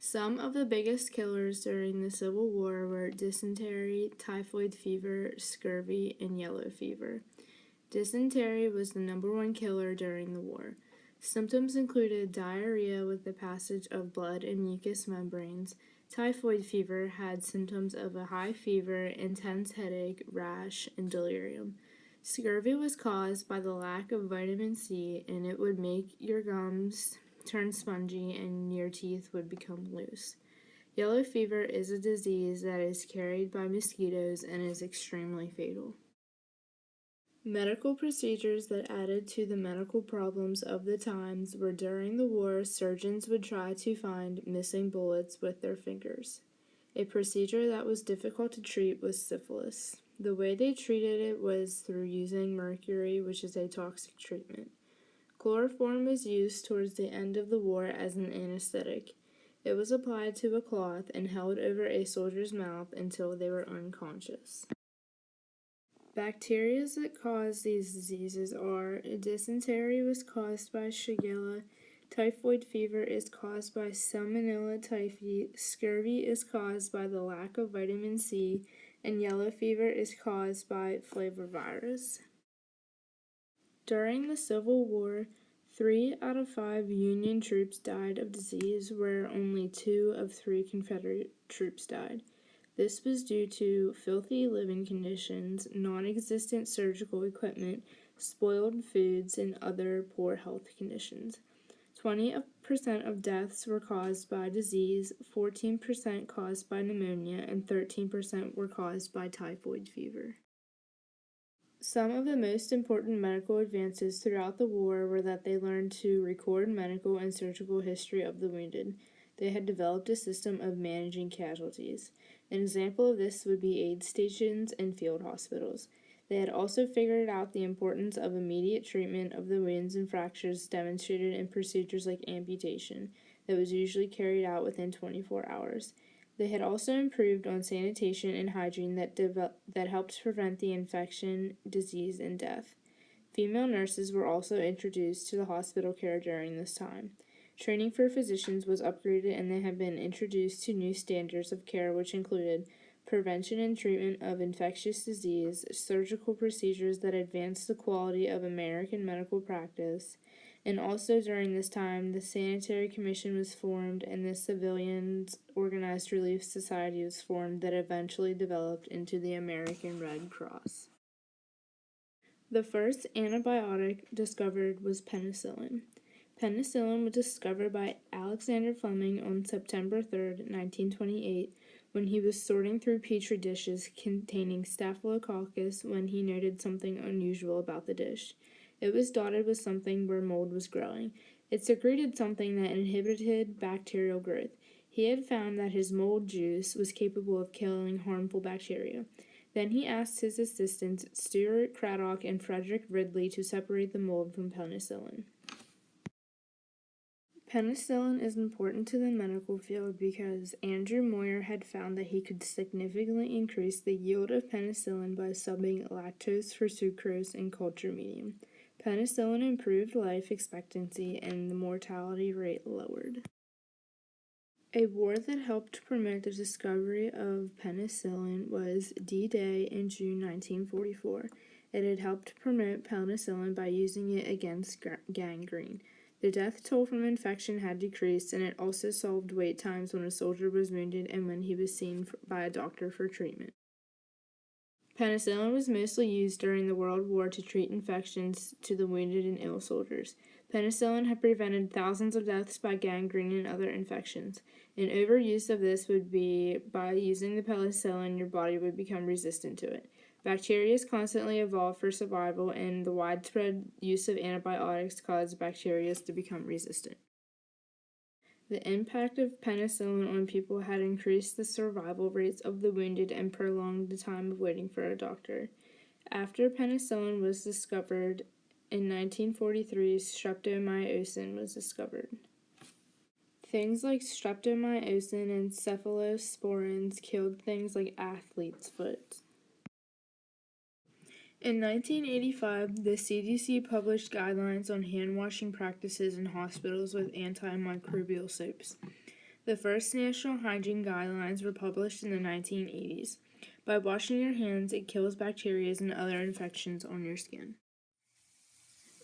Some of the biggest killers during the Civil War were dysentery, typhoid fever, scurvy, and yellow fever. Dysentery was the #1 killer during the war. Symptoms included diarrhea with the passage of blood in mucous membranes. Typhoid fever had symptoms of a high fever, intense headache, rash, and delirium. Scurvy was caused by the lack of vitamin C, and it would make your gums turn spongy and your teeth would become loose. Yellow fever is a disease that is carried by mosquitoes and is extremely fatal. Medical procedures that added to the medical problems of the times were during the war, surgeons would try to find missing bullets with their fingers. A procedure that was difficult to treat was syphilis. The way they treated it was through using mercury, which is a toxic treatment. Chloroform was used towards the end of the war as an anesthetic. It was applied to a cloth and held over a soldier's mouth until they were unconscious. Bacteria that cause these diseases are dysentery was caused by Shigella, typhoid fever is caused by Salmonella typhi, scurvy is caused by the lack of vitamin C, and yellow fever is caused by flavivirus. During the Civil War, 3 out of 5 Union troops died of disease, where only 2 of 3 Confederate troops died. This was due to filthy living conditions, non-existent surgical equipment, spoiled foods, and other poor health conditions. 20% of deaths were caused by disease, 14% caused by pneumonia, and 13% were caused by typhoid fever. Some of the most important medical advances throughout the war were that they learned to record medical and surgical history of the wounded. They had developed a system of managing casualties. An example of this would be aid stations and field hospitals. They had also figured out the importance of immediate treatment of the wounds and fractures demonstrated in procedures like amputation, that was usually carried out within 24 hours. They had also improved on sanitation and hygiene that helped prevent the infection, disease, and death. Female nurses were also introduced to the hospital care during this time. Training for physicians was upgraded and they have been introduced to new standards of care, which included prevention and treatment of infectious disease, surgical procedures that advanced the quality of American medical practice, and also during this time, the Sanitary Commission was formed and the Civilians Organized Relief Society was formed that eventually developed into the American Red Cross. The first antibiotic discovered was penicillin. Penicillin was discovered by Alexander Fleming on September 3, 1928, when he was sorting through petri dishes containing Staphylococcus when he noted something unusual about the dish. It was dotted with something where mold was growing. It secreted something that inhibited bacterial growth. He had found that his mold juice was capable of killing harmful bacteria. Then he asked his assistants, Stuart Craddock and Frederick Ridley, to separate the mold from penicillin. Penicillin is important to the medical field because Andrew Moyer had found that he could significantly increase the yield of penicillin by subbing lactose for sucrose in culture medium. Penicillin improved life expectancy and the mortality rate lowered. A war that helped promote the discovery of penicillin was D-Day in June 1944. It had helped promote penicillin by using it against gangrene. The death toll from infection had decreased, and it also solved wait times when a soldier was wounded and when he was seen by a doctor for treatment. Penicillin was mostly used during the World War to treat infections to the wounded and ill soldiers. Penicillin had prevented thousands of deaths by gangrene and other infections. An overuse of this would be by using the penicillin, your body would become resistant to it. Bacteria constantly evolve for survival, and the widespread use of antibiotics caused bacteria to become resistant. The impact of penicillin on people had increased the survival rates of the wounded and prolonged the time of waiting for a doctor. After penicillin was discovered in 1943, streptomycin was discovered. Things like streptomycin and cephalosporins killed things like athlete's foot. In 1985, the CDC published guidelines on hand-washing practices in hospitals with antimicrobial soaps. The first national hygiene guidelines were published in the 1980s. By washing your hands, it kills bacteria and other infections on your skin.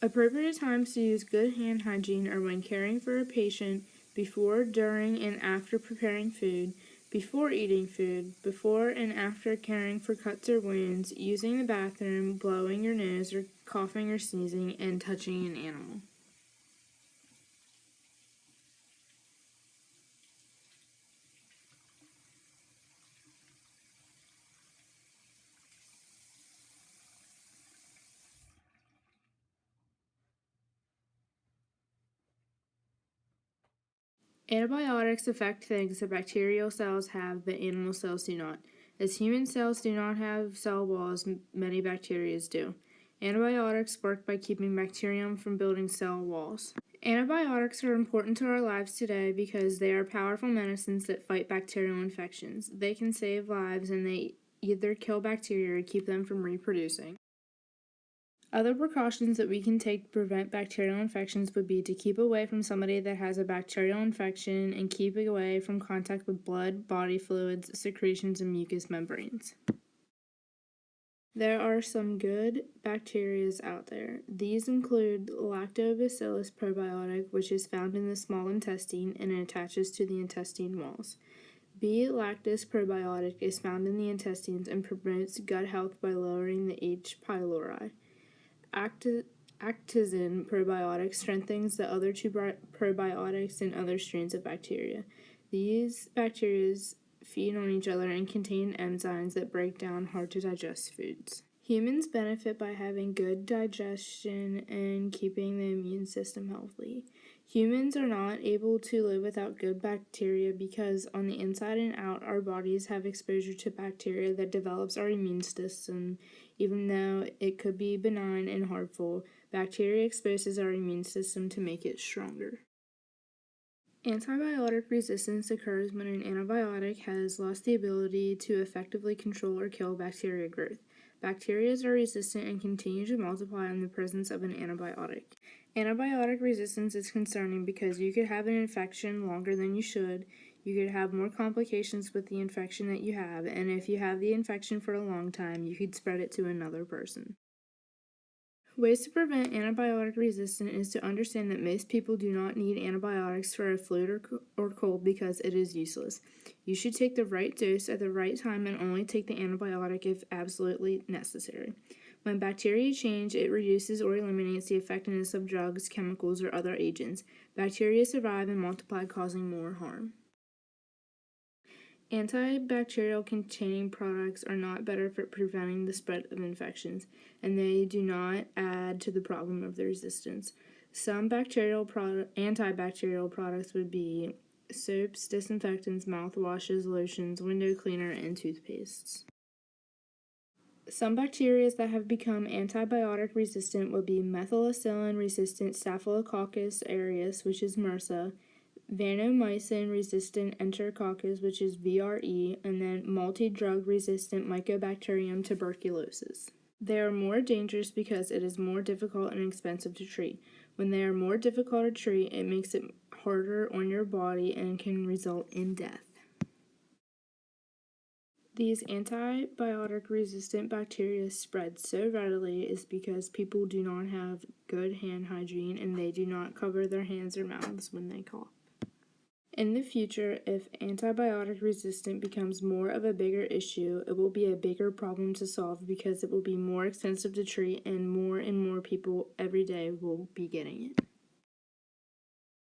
Appropriate times to use good hand hygiene are when caring for a patient, before, during, and after preparing food, before eating food, before and after caring for cuts or wounds, using the bathroom, blowing your nose or coughing or sneezing, and touching an animal. Antibiotics affect things that bacterial cells have but animal cells do not. As human cells do not have cell walls, many bacteria do. Antibiotics work by keeping bacterium from building cell walls. Antibiotics are important to our lives today because they are powerful medicines that fight bacterial infections. They can save lives and they either kill bacteria or keep them from reproducing. Other precautions that we can take to prevent bacterial infections would be to keep away from somebody that has a bacterial infection and keep away from contact with blood, body fluids, secretions, and mucous membranes. There are some good bacteria out there. These include Lactobacillus probiotic, which is found in the small intestine and it attaches to the intestine walls. B. lactis probiotic is found in the intestines and promotes gut health by lowering the H. pylori. Actizin probiotic strengthens the other two probiotics and other strains of bacteria. These bacteria feed on each other and contain enzymes that break down hard to digest foods. Humans benefit by having good digestion and keeping the immune system healthy. Humans are not able to live without good bacteria because on the inside and out, our bodies have exposure to bacteria that develops our immune system. Even though it could be benign and harmful, bacteria exposes our immune system to make it stronger. Antibiotic resistance occurs when an antibiotic has lost the ability to effectively control or kill bacteria growth. Bacteria are resistant and continue to multiply in the presence of an antibiotic. Antibiotic resistance is concerning because you could have an infection longer than you should, you could have more complications with the infection that you have, and if you have the infection for a long time, you could spread it to another person. Ways to prevent antibiotic resistance is to understand that most people do not need antibiotics for a flu or cold because it is useless. You should take the right dose at the right time and only take the antibiotic if absolutely necessary. When bacteria change, it reduces or eliminates the effectiveness of drugs, chemicals, or other agents. Bacteria survive and multiply, causing more harm. Antibacterial containing products are not better for preventing the spread of infections, and they do not add to the problem of the resistance. Some antibacterial products would be soaps, disinfectants, mouthwashes, lotions, window cleaner, and toothpastes. Some bacteria that have become antibiotic resistant would be methicillin resistant Staphylococcus aureus, which is MRSA, vancomycin resistant Enterococcus, which is VRE, and then multi-drug resistant Mycobacterium tuberculosis. They are more dangerous because it is more difficult and expensive to treat. When they are more difficult to treat, it makes it harder on your body and can result in death. These antibiotic resistant bacteria spread so readily is because people do not have good hand hygiene and they do not cover their hands or mouths when they cough. In the future, if antibiotic resistance becomes more of a bigger issue, it will be a bigger problem to solve because it will be more expensive to treat and more people every day will be getting it.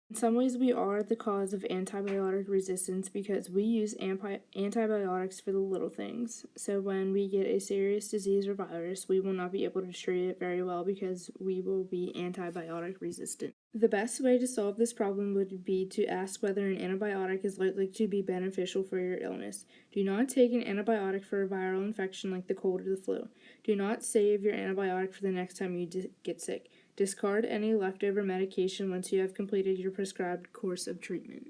In some ways, we are the cause of antibiotic resistance because we use antibiotics for the little things. So when we get a serious disease or virus, we will not be able to treat it very well because we will be antibiotic resistant. The best way to solve this problem would be to ask whether an antibiotic is likely to be beneficial for your illness. Do not take an antibiotic for a viral infection like the cold or the flu. Do not save your antibiotic for the next time you get sick. Discard any leftover medication once you have completed your prescribed course of treatment.